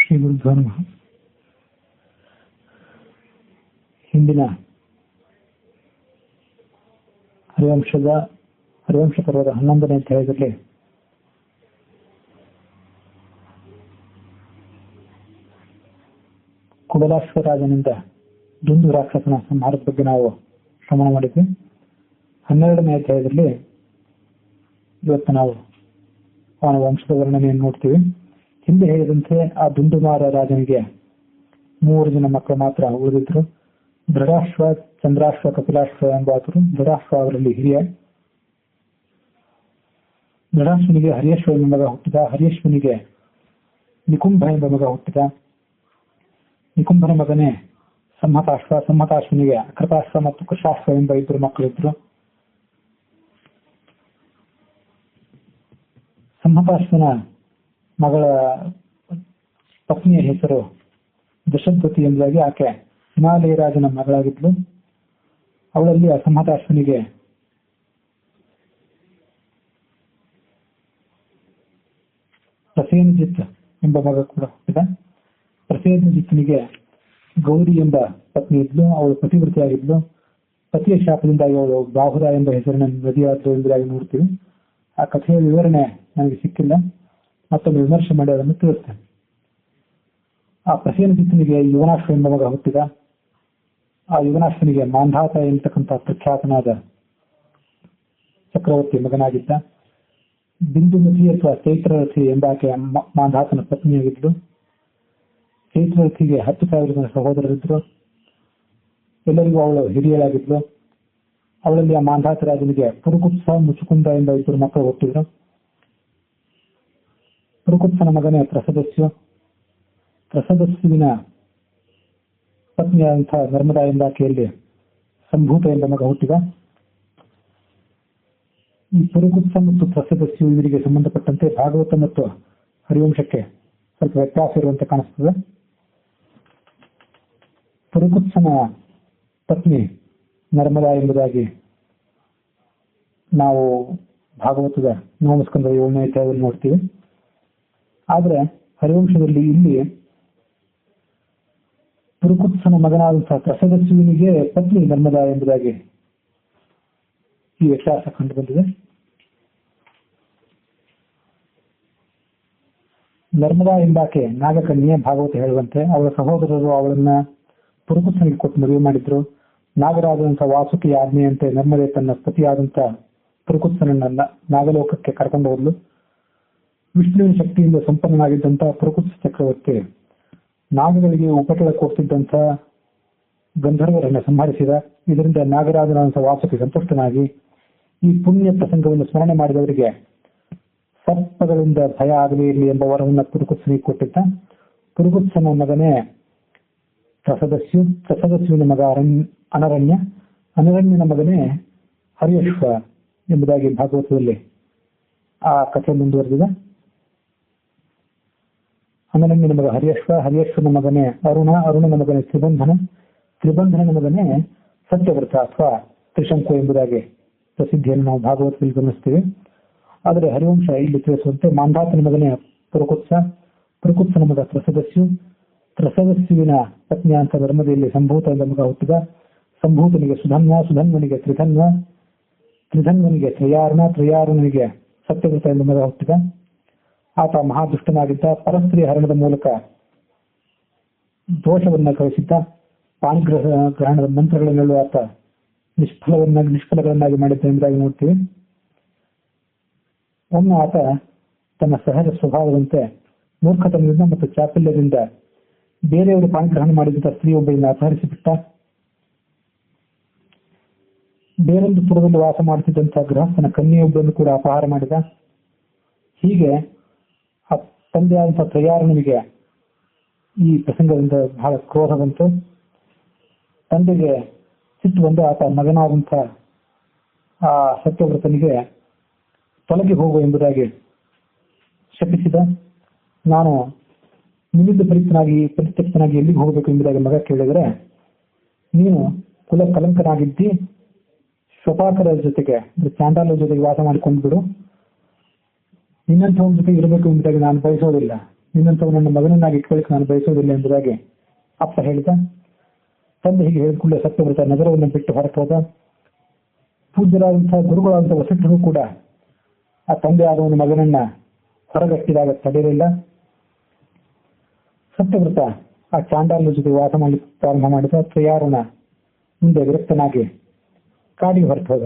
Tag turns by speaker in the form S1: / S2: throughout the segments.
S1: ಶ್ರೀ ಗುರುಭ್ಯೋ ನಮಃ. ಹಿಂದಿನ ಹರಿವಂಶ ಪರ್ವದ 11ನೇ ಅಧ್ಯಾಯದಲ್ಲಿ ಕುಬಲಾಶ್ವರಾಜನಿಂದ ದುಂದು ರಾಕ್ಷಸನ ಸಂಹಾರದ ಬಗ್ಗೆ ನಾವು ಶ್ರವಣ ಮಾಡಿದ್ವಿ. 12ನೇ ಅಧ್ಯಾಯದಲ್ಲಿ ಇವತ್ತು ನಾವು ಅವನ ವಂಶದ ವರ್ಣನೆಯನ್ನು ನೋಡ್ತೀವಿ. ಹಿಂದೆ ಹೇಳಿದಂತೆ ಆ ದುಂದುಮಾರ ರಾಜನಿಗೆ 3 ಜನ ಮಕ್ಕಳು ಮಾತ್ರ ಉಳಿದಿದ್ರು. ದೃಢಾಶ್ವ, ಚಂದ್ರಾಶ್ವ, ಕಪಿಲಾಶ್ವ ಎಂಬಾತರು. ದೃಢಾಶ್ವ ಅವರಲ್ಲಿ ಹಿರಿಯ. ದೃಢಾಶ್ವನಿಗೆ ಹರಿಯಶ್ವ ಎಂಬ ಮಗ ಹುಟ್ಟಿದ. ಹರಿಯಶ್ವನಿಗೆ ನಿಕುಂಭ ಎಂಬ ಮಗ ಹುಟ್ಟಿದ. ನಿಕುಂಭನ ಮಗನೇ ಸಂಹತಾಶ್ವ. ಸಂಹತಾಶ್ವನಿಗೆ ಅಕೃತಾಶ್ವ ಮತ್ತು ಕೃಶಾಶ್ವ ಎಂಬ 2 ಮಕ್ಕಳಿದ್ರು. ಸಂಹತಾಶ್ವನ ಮಗಳ ಪತ್ನಿಯ ಹೆಸರು ದಶದ್ವತಿ ಎಂಬುದಾಗಿ. ಆಕೆ ಹಿಮಾಲಯ ರಾಜನ ಮಗಳಾಗಿದ್ಲು. ಅವಳಲ್ಲಿ ಸಂಹತಾಶ್ವನಿಗೆ ಪ್ರಸೇನಜಿತ್ ಎಂಬ ಮಗ ಕೂಡ ಹುಟ್ಟಿದ. ಪ್ರಸೇನಜಿತ್ನಿಗೆ ಗೌರಿ ಎಂಬ ಪತ್ನಿ ಇದ್ಲು. ಅವಳು ಪತಿವೃತಿಯಾಗಿದ್ಲು. ಪತಿಯ ಶಾಪದಿಂದಾಗಿ ಅವಳು ಬಾಹುರ ಎಂಬ ಹೆಸರಿನ ನದಿಯಾದ್ರು ಎಂಬುದಾಗಿ ನೋಡ್ತೀವಿ. ಆ ಕಥೆಯ ವಿವರಣೆ ನನಗೆ ಸಿಕ್ಕಿಲ್ಲ, ಮತ್ತೊಮ್ಮೆ ವಿಮರ್ಶೆ ಮಾಡಿ ಅದನ್ನು ತಿಳಿಸ್ತೇನೆ. ಆ ಪ್ರಸೇನಜಿತ್ನಿಗೆ ಯುವನಾಶ್ವ ಎಂಬ ಮಗ ಹುಟ್ಟಿದ. ಆ ಯುವನಾಶ್ವನಿಗೆ ಮಾಂಧಾತ ಎಂಬತಕ್ಕಂಥ ಪ್ರಖ್ಯಾತನಾದ ಚಕ್ರವರ್ತಿ ಮಗನಾಗಿದ್ದ. ಬಿಂದುಮತಿ ಅಥವಾ ಚೈತ್ರರಥಿ ಎಂಬಾಕೆ ಮಾಂಧಾತನ ಪತ್ನಿಯಾಗಿದ್ಲು. ಚೈತ್ರರಥಿಗೆ 10,000 ಜನ ಸಹೋದರರಿದ್ರು. ಎಲ್ಲರಿಗೂ ಅವಳು ಹಿರಿಯರಾಗಿದ್ಲು. ಅವಳಲ್ಲಿ ಆ ಮಾಂಧಾತ ರಾಜನಿಗೆ ಪುರುಕುತ್ಸ, ಮುಚುಕುಂದ ಎಂಬ 2 ಮಕ್ಕಳು ಹುಟ್ಟಿದ್ರು. ಪುರುಕುತ್ಸನ ಮಗನೇ ಪ್ರಸದಸ್ಯು. ಪ್ರಸದಸ್ಯುವಿನ ಪತ್ನಿಯಾದಂತಹ ನರ್ಮದಾ ಎಂಬಾಕೆಯಲ್ಲಿ ಸಂಭೂತ ಎಂಬ ಮಗ ಹುಟ್ಟಿದ. ಈ ಪುರುಕುತ್ಸ ಮತ್ತು ಪ್ರಸದಸ್ಯು ಇವರಿಗೆ ಸಂಬಂಧಪಟ್ಟಂತೆ ಭಾಗವತ ಮತ್ತು ಹರಿವಂಶಕ್ಕೆ ಸ್ವಲ್ಪ ವ್ಯತ್ಯಾಸ ಇರುವಂತೆ ಕಾಣಿಸ್ತದೆ. ಪುರುಕುತ್ಸನ ಪತ್ನಿ ನರ್ಮದಾ ಎಂಬುದಾಗಿ ನಾವು ಭಾಗವತದ 9ನೇ ಸ್ಕಂದದ 7ನೇ ಅಧ್ಯಾಯದಲ್ಲಿ ನೋಡ್ತೀವಿ. ಆದ್ರೆ ಹರಿವಂಶದಲ್ಲಿ ಇಲ್ಲಿ ಪುರುಕುತ್ಸನ ಮಗನಾದಂತಹ ಪ್ರಸದಸ್ಯುವಿನಿಗೆ ಪತ್ನಿ ನರ್ಮದಾ ಎಂಬುದಾಗಿ ಈ ವ್ಯತ್ಯಾಸ ಕಂಡು ಬಂದಿದೆ. ನರ್ಮದಾ ಎಂಬಾಕೆ ನಾಗಕನ್ಯೆ. ಭಾಗವತ ಹೇಳುವಂತೆ ಅವಳ ಸಹೋದರರು ಅವಳನ್ನ ಪುರುಕುತ್ಸನಿಗೆ ಕೊಟ್ಟು ಮದುವೆ ಮಾಡಿದ್ರು. ನಾಗರಾಜನಂತ ವಾಸುಕಿಯ ಆಜ್ಞೆಯಂತೆ ನರ್ಮದೆ ತನ್ನ ಪತಿಯಾದಂತ ಪುರುಕುತ್ಸನನ್ನ ನಾಗಲೋಕಕ್ಕೆ ಕರ್ಕೊಂಡು ಹೋದ್ಲು. ವಿಷ್ಣುವಿನ ಶಕ್ತಿಯಿಂದ ಸಂಪನ್ನನಾಗಿದ್ದಂತ ಪುರುಕುತ್ಸ ಚಕ್ರವರ್ತಿ ನಾಗಗಳಿಗೆ ಉಪಟಳ ಕೊಡ್ತಿದ್ದಂತ ಗಂಧರ್ವರನ್ನ ಸಂಹರಿಸಿದ. ಇದರಿಂದ ನಾಗರಾಜನಂತ ವಾಸುಕಿ ಸಂತುಷ್ಟನಾಗಿ ಈ ಪುಣ್ಯ ಪ್ರಸಂಗವನ್ನು ಸ್ಮರಣೆ ಮಾಡಿದವರಿಗೆ ಸರ್ಪಗಳಿಂದ ಭಯ ಆಗಲೇ ಇರಲಿ ಎಂಬ ವರವನ್ನು ಪುರುಕುತ್ಸನಿಗೆ ಕೊಟ್ಟಿದ್ದ. ಪುರುಕುತ್ಸನ ಮಗನೇ ಪ್ರಸದಸ್ಯು. ಪ್ರಸದಸ್ಯುವಿನ ಮಗ ಅನರಣ್ಯ. ಅನರಣ್ಯನ ಮಗನೇ ಹರಿಯಶ್ವ ಎಂಬುದಾಗಿ ಭಾಗವತದಲ್ಲಿ ಆ ಕಥೆ ಮುಂದುವರೆದಿದೆ. ಅನರಣ್ಯನ ಮಗ ಹರಿಯಶ್ವ. ಹರಿಯಶ್ವನ ಮಗನೇ ಅರುಣ. ಅರುಣನ ಮಗನೇ ತ್ರಿಬಂಧನ. ತ್ರಿಬಂಧನನ ಮಗನೇ ಸತ್ಯವ್ರತ ಅಥವಾ ತ್ರಿಶಂಕು ಎಂಬುದಾಗಿ ಪ್ರಸಿದ್ಧಿಯನ್ನು ನಾವು ಭಾಗವತದಲ್ಲಿ ಗಮನಿಸ್ತೀವಿ. ಆದರೆ ಹರಿವಂಶ ಇಲ್ಲಿ ತಿಳಿಸುವಂತೆ ಮಾಂಧಾತನ ಮಗನೇ ಪುರುಕುತ್ಸ. ಪುರುಕುತ್ಸನ ಮಗ ಪ್ರಸದಸ್ಯು. ಪ್ರಸದಸ್ಯುವಿನ ಪತ್ನಿ ಅಂತ ಧರ್ಮದಲ್ಲಿ ಸಂಭೂತ ಎಂಬ ಮಗ ಹುಟ್ಟಿದ. ಸಂಭೂತನಿಗೆ ಸುಧನ್ವ. ಸುಧನ್ವನಿಗೆ ತ್ರಿಧನ್ವ. ತ್ರಿಧನ್ವನಿಗೆ ತ್ರಯಾರ್ಣ. ತ್ರಯಾರ್ಣನಿಗೆ ಸತ್ಯವ್ರತ ಎಂಬ ಮಗ ಹುಟ್ಟಿದ. ಆತ ಮಹಾದುಷ್ಟನಾಗಿದ್ದ. ಪರಸ್ತ್ರೀ ಹರಣದ ಮೂಲಕ ದೋಷವನ್ನ ಕಳಿಸಿದ್ದ. ಪಾಣಿಗ್ರಹಣದ ಮಂತ್ರಗಳನ್ನೆಲ್ಲೂ ಆತ ನಿಷ್ಫಲಗಳನ್ನಾಗಿ ಮಾಡಿದ್ದ ಎಂಬುದಾಗಿ ನೋಡ್ತೀವಿ. ಒಮ್ಮೆ ಆತ ತನ್ನ ಸಹಜ ಸ್ವಭಾವದಂತೆ ಮೂರ್ಖತನದಿಂದ ಮತ್ತು ಚಾಪಲ್ಯದಿಂದ ಬೇರೆಯವರು ಪಾಣಿಗ್ರಹಣ ಮಾಡಿದಂತ ಸ್ತ್ರೀಯೊಬ್ಬರಿಂದ ಅಪಹರಿಸಿಬಿಟ್ಟ. ಬೇರೊಂದು ಪುರದಲ್ಲಿ ವಾಸ ಮಾಡುತ್ತಿದ್ದಂತಹ ಗೃಹಸ್ಥನ ಕನ್ಯೆಯೊಬ್ಬರನ್ನು ಕೂಡ ಅಪಹಾರ ಮಾಡಿದ. ಹೀಗೆ ಆ ತಂದೆಯಾದಂತಹ ತ್ರಯಾರ್ಣನಿಗೆ ಈ ಪ್ರಸಂಗದಿಂದ ಬಹಳ ಕ್ರೋಧ ಬಂತು. ತಂದೆಗೆ ಸಿಟ್ಟು ಬಂದು ಆತ ಮಗನಾದಂಥ ಆ ಸತ್ಯವ್ರತನಿಗೆ ತೊಲಗಿ ಹೋಗು ಎಂಬುದಾಗಿ ಶಪಿಸಿದ. ನಾನು ನಿಮಿತ್ತ ಪರಿತ್ಯಕ್ತನಾಗಿ ಎಲ್ಲಿಗೆ ಹೋಗಬೇಕು ಎಂಬುದಾಗಿ ಮಗ ಕೇಳಿದರೆ, ನೀನು ಕುಲ ಕಲಂಕನಾಗಿದ್ದಿ, ಶ್ವಪಾಕರ ಜೊತೆಗೆ ಚಾಂಡಾಲ ಜೊತೆಗೆ ವಾಸ ಮಾಡಿಕೊಂಡು ಬಿಡು, ನಿನ್ನಂಥವ್ರ ಜೊತೆ ಇರಬೇಕು ಎಂಬುದಾಗಿ ನಾನು ಬಯಸೋದಿಲ್ಲ. ನಿನ್ನಂತವ ನನ್ನ ಮಗನನ್ನಾಗಿ ಇಟ್ಕೊಳ್ಳಿಕ್ಕೆ ನಾನು ಬಯಸುವುದಿಲ್ಲ ಎಂಬುದಾಗಿ ಅಪ್ಪ ಹೇಳಿದ. ತಂದೆ ಹೀಗೆ ಹೇಳಿದ್ಕೊಳ್ಳೆ ಸತ್ಯವ್ರತ ನಗರವನ್ನು ಬಿಟ್ಟು ಹೊರಟು ಹೋದ. ಪೂಜ್ಯರಾದಂತಹ ಗುರುಗಳಾದಂತಹ ವಸಿಷ್ಠರು ಕೂಡ ಆ ತಂದೆ ಆದವನ ಮಗನನ್ನ ಹೊರಗಟ್ಟಿದಾಗ ತಡೆಯಲಿಲ್ಲ. ಸತ್ಯವ್ರತ ಆ ಚಾಂಡಾಲನ ಜೊತೆ ವಾಸ ಮಾಡಲಿಕ್ಕೆ ಪ್ರಾರಂಭ ಮಾಡಿದ. ತ್ರಯಾರುಣ ಮುಂದೆ ವಿರಕ್ತನಾಗಿ ಕಾಡಿಗೆ ಹೊರಟು ಹೋದ.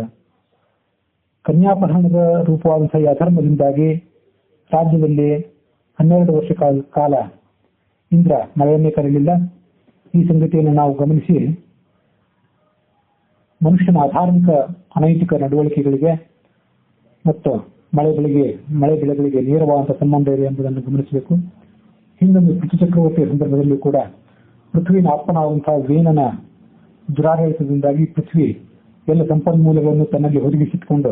S1: ಕನ್ಯಾಪಹರಣದ ರೂಪವಾದಂತಹ ಈ ಅಧರ್ಮದಿಂದಾಗಿ ರಾಜ್ಯದಲ್ಲಿ 12 ವರ್ಷ ಕಾಲ ಇಂದ್ರ ಮಳೆಯನ್ನೇ ಕರೆಯಲಿಲ್ಲ. ಈ ಸಂಗತಿಯನ್ನು ನಾವು ಗಮನಿಸಿ ಮನುಷ್ಯನ ಅಧಾರ್ಮಿಕ ಅನೈತಿಕ ನಡವಳಿಕೆಗಳಿಗೆ ಮತ್ತು ಮಳೆ ಬೆಳೆಗಳಿಗೆ ನೇರವಾದಂತಹ ಸಂಬಂಧ ಇದೆ ಎಂಬುದನ್ನು ಗಮನಿಸಬೇಕು. ಹಿಂದೊಂದು ಪೃಥು ಚಕ್ರವರ್ತಿಯ ಸಂದರ್ಭದಲ್ಲೂ ಕೂಡ ಪೃಥ್ವಿನ ಅಪ್ಪನಾದಂತಹ ವೇನನ ದುರಾಡಳಿತದಿಂದಾಗಿ ಪೃಥ್ವಿ ಎಲ್ಲ ಸಂಪನ್ಮೂಲಗಳನ್ನು ತನ್ನಲ್ಲಿ ಒದಗಿಸಿಟ್ಕೊಂಡು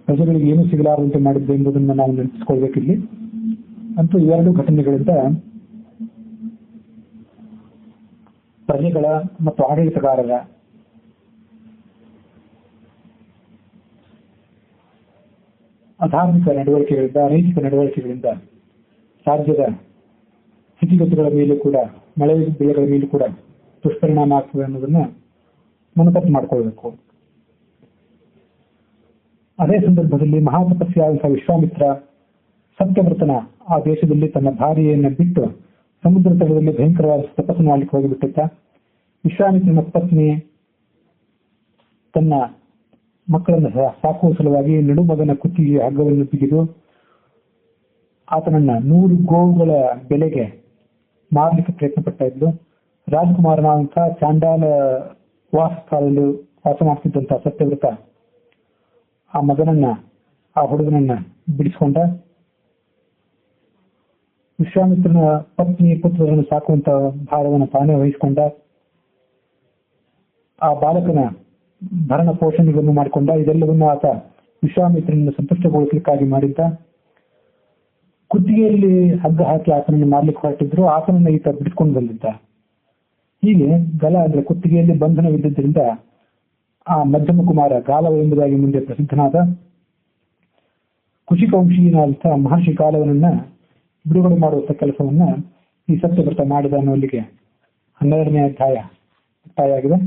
S1: ಪ್ರಜೆಗಳಿಗೆ ಏನೂ ಸಿಗಲಾರದಂತೆ ಮಾಡಿದ್ದೆ ಎಂಬುದನ್ನು ನಾವು ನೆನಪಿಸಿಕೊಳ್ಬೇಕಿಲ್ಲಿ. ಅಂತೂ ಇವೆರಡೂ ಘಟನೆಗಳಿಂದ ಪ್ರಜೆಗಳ ಮತ್ತು ಆಡಳಿತಗಾರರ ಅಧಾರ್ಮಿಕ ನಡವಳಿಕೆಗಳಿಂದ ಅನೈತಿಕ ನಡವಳಿಕೆಗಳಿಂದ ರಾಜ್ಯದ ಸ್ಥಿತಿಗತಿಗಳ ಮೇಲೂ ಕೂಡ ಮಳೆ ಬೆಳೆಗಳ ಮೇಲೂ ಕೂಡ ದುಷ್ಪರಿಣಾಮ ಆಗ್ತದೆ ಅನ್ನೋದನ್ನ ಮನಕಟ್ಟು ಮಾಡಿಕೊಳ್ಬೇಕು. ಅದೇ ಸಂದರ್ಭದಲ್ಲಿ ಮಹಾತಪಸ್ವಿಯಾದಂತಹ ವಿಶ್ವಾಮಿತ್ರ ಸತ್ಯವ್ರತನ ಆ ದೇಶದಲ್ಲಿ ತನ್ನ ಭಾರ್ಯೆಯನ್ನು ಬಿಟ್ಟು ಸಮುದ್ರ ತಟದಲ್ಲಿ ಭಯಂಕರವಾದ ತಪಸ್ಸು ಮಾಡಲಿಕ್ಕೆ ಹೋಗಿಬಿಟ್ಟಿದ್ದ. ವಿಶ್ವಾಮಿತ್ರನ ಪತ್ನಿ ತನ್ನ ಮಕ್ಕಳನ್ನು ಸಾಕುವ ಸಲುವಾಗಿ ನಡುಮಗನ ಕುತ್ತಿಗೆ ಹಗ್ಗವನ್ನು ಬಿಗಿದು ಆತನನ್ನ 100 ಗೋವುಗಳ ಬೆಲೆಗೆ ಮಾರಲಿಕ್ಕೆ ಪ್ರಯತ್ನ ಪಡ್ತಾ ಇದ್ಲು. ರಾಜಕುಮಾರನಾದಂತಹ ಚಾಂಡಾಲ ವಾಸಸ್ಥಳದಲ್ಲಿ ವಾಸ ಮಾಡ್ತಿದ್ದಂತಹ ಸತ್ಯವ್ರತ ಆ ಮಗನನ್ನ ಆ ಹುಡುಗನನ್ನ ಬಿಡಿಸಿಕೊಂಡ. ವಿಶ್ವಾಮಿತ್ರನ ಪತ್ನಿ ಪುತ್ರರನ್ನು ಸಾಕುವಂತ ಭಾರವನ್ನು ತಾನೇ ವಹಿಸಿಕೊಂಡ. ಆ ಬಾಲಕನ ಭರಣ ಪೋಷಣೆಯನ್ನು ಮಾಡಿಕೊಂಡ. ಇದೆಲ್ಲವನ್ನು ಆತ ವಿಶ್ವಾಮಿತ್ರನನ್ನು ಸಂತುಷ್ಟಗೊಳಿಸಲಿಕ್ಕಾಗಿ ಮಾಡಿದ್ದ. ಕುತ್ತಿಗೆಯಲ್ಲಿ ಹಗ್ಗ ಹಾಕಿ ಆತನನ್ನು ಮಾರ್ಲಿಕ್ಕೆ ಹೊರಟಿದ್ರು. ಆತನನ್ನು ಈತ ಬಿಡಿಸ್ಕೊಂಡು ಬಂದಿದ್ದ. ಹೀಗೆ ಗಲ ಅಂದ್ರೆ ಕುತ್ತಿಗೆಯಲ್ಲಿ ಬಂಧನವಿದ್ದರಿಂದ ಆ ಮಧ್ಯಮ ಕುಮಾರ ಗಾಲವ ಎಂಬುದಾಗಿ ಮುಂದೆ ಪ್ರಸಿದ್ಧನಾದ. ಕುಶಿಕವಂಶೀಯನಾದಂತಹ ಮಹರ್ಷಿ ಗಾಲವನನ್ನ ಬಿಡುಗಡೆ ಮಾಡುವಂತ ಕೆಲಸವನ್ನ ಈ ಸತ್ಯವ್ರತ ಮಾಡಿದ ಅನ್ನೋಲ್ಲಿಗೆ 12ನೇ ಅಧ್ಯಾಯ ಮುಕ್ತಾಯ ಆಗಿದೆ.